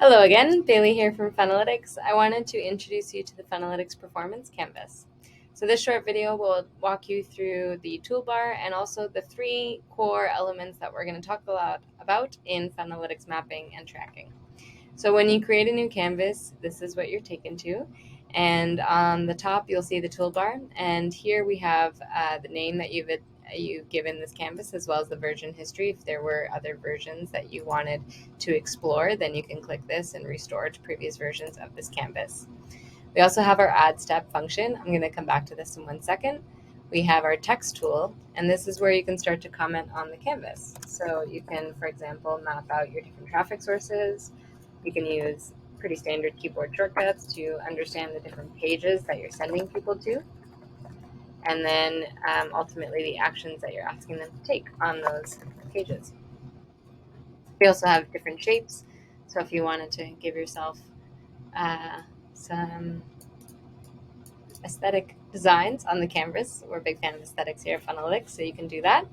Hello again, Bailey here from Funnelytics. I wanted to introduce you to the Funnelytics Performance canvas. So this short video will walk you through the toolbar and also the three core elements that we're going to talk a lot about in Funnelytics mapping and tracking. So when you create a new canvas, this is what you're taken to. And on the top, you'll see the toolbar. And here we have the name that you've given this canvas, as well as the version history. If there were other versions that you wanted to explore, then you can click this and restore to previous versions of this canvas. We also have our add step function. I'm going to come back to this in 1 second. We have our text tool, and this is where you can start to comment on the canvas. So you can, for example, map out your different traffic sources. You can use pretty standard keyboard shortcuts to understand the different pages that you're sending people to, and then ultimately the actions that you're asking them to take on those pages. We also have different shapes, so if you wanted to give yourself some aesthetic designs on the canvas, we're a big fan of aesthetics here at Funnelytics, so you can do that.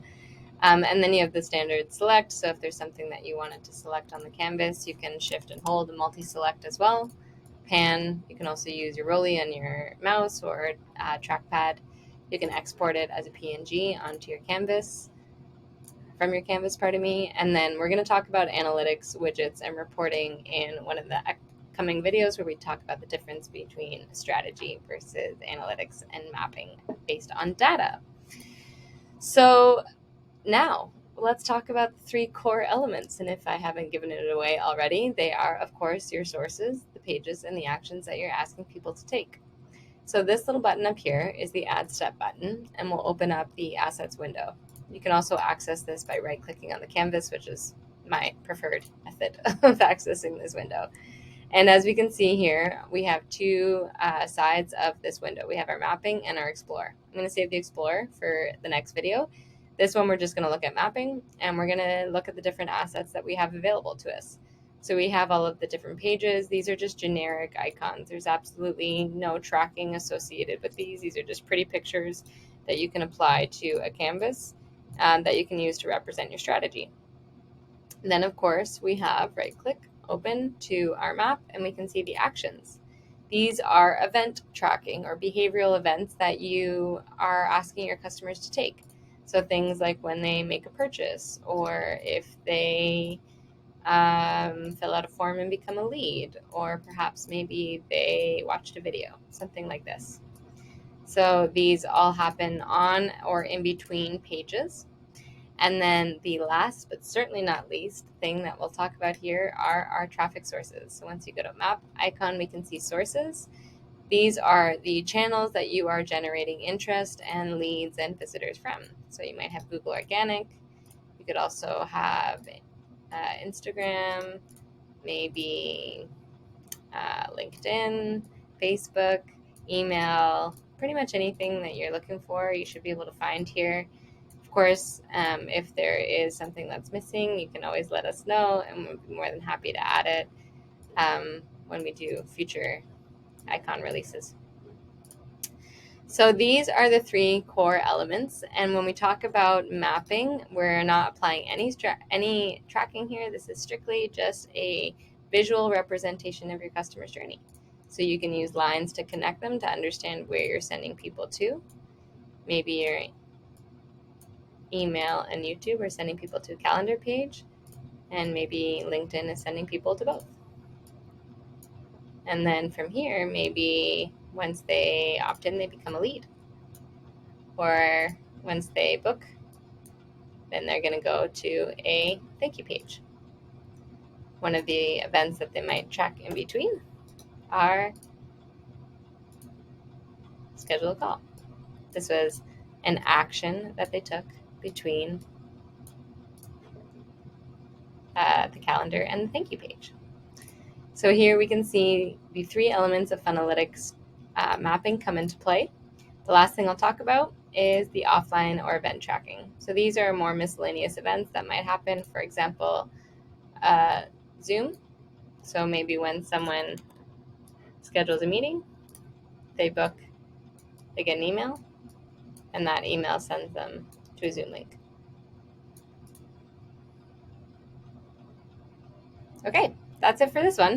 And then you have the standard select, so if there's something that you wanted to select on the canvas, you can shift and hold and multi-select as well. Pan, you can also use your rolly on your mouse or trackpad. You can export it as a PNG onto your canvas, from your canvas, pardon me. And then we're going to talk about analytics, widgets, and reporting in one of the upcoming videos where we talk about the difference between strategy versus analytics and mapping based on data. So now, let's talk about the three core elements. And if I haven't given it away already, they are, of course, your sources, the pages, and the actions that you're asking people to take. So this little button up here is the Add Step button, and we'll open up the Assets window. You can also access this by right-clicking on the canvas, which is my preferred method of accessing this window. And as we can see here, we have two sides of this window. We have our mapping and our Explorer. I'm going to save the Explorer for the next video. This one, we're just going to look at mapping, and we're going to look at the different assets that we have available to us. So we have all of the different pages. These are just generic icons. There's absolutely no tracking associated with these. These are just pretty pictures that you can apply to a canvas that you can use to represent your strategy. And then, of course, we have right-click, open to our map, and we can see the actions. These are event tracking or behavioral events that you are asking your customers to take. So things like when they make a purchase, or if they fill out a form and become a lead, or perhaps maybe they watched a video, something like this. So these all happen on or in between pages. And then the last, but certainly not least, thing that we'll talk about here are our traffic sources. So once you go to map icon, we can see sources. These are the channels that you are generating interest and leads and visitors from. So you might have Google Organic. You could also have Instagram, maybe LinkedIn, Facebook, email, pretty much anything that you're looking for, you should be able to find here. Of course, if there is something that's missing, you can always let us know, and we'll be more than happy to add it when we do future icon releases. So these are the three core elements, and when we talk about mapping, we're not applying any tracking here. This is strictly just a visual representation of your customer's journey. So you can use lines to connect them to understand where you're sending people to. Maybe your email and YouTube are sending people to a calendar page, and maybe LinkedIn is sending people to both. And then from here, maybe once they opt in, they become a lead. Or once they book, then they're going to go to a thank you page. One of the events that they might track in between are schedule a call. This was an action that they took between the calendar and the thank you page. So here we can see the three elements of Funnelytics mapping come into play. The last thing I'll talk about is the offline or event tracking. So these are more miscellaneous events that might happen. For example, Zoom. So maybe when someone schedules a meeting, they book, they get an email, and that email sends them to a Zoom link. Okay, that's it for this one.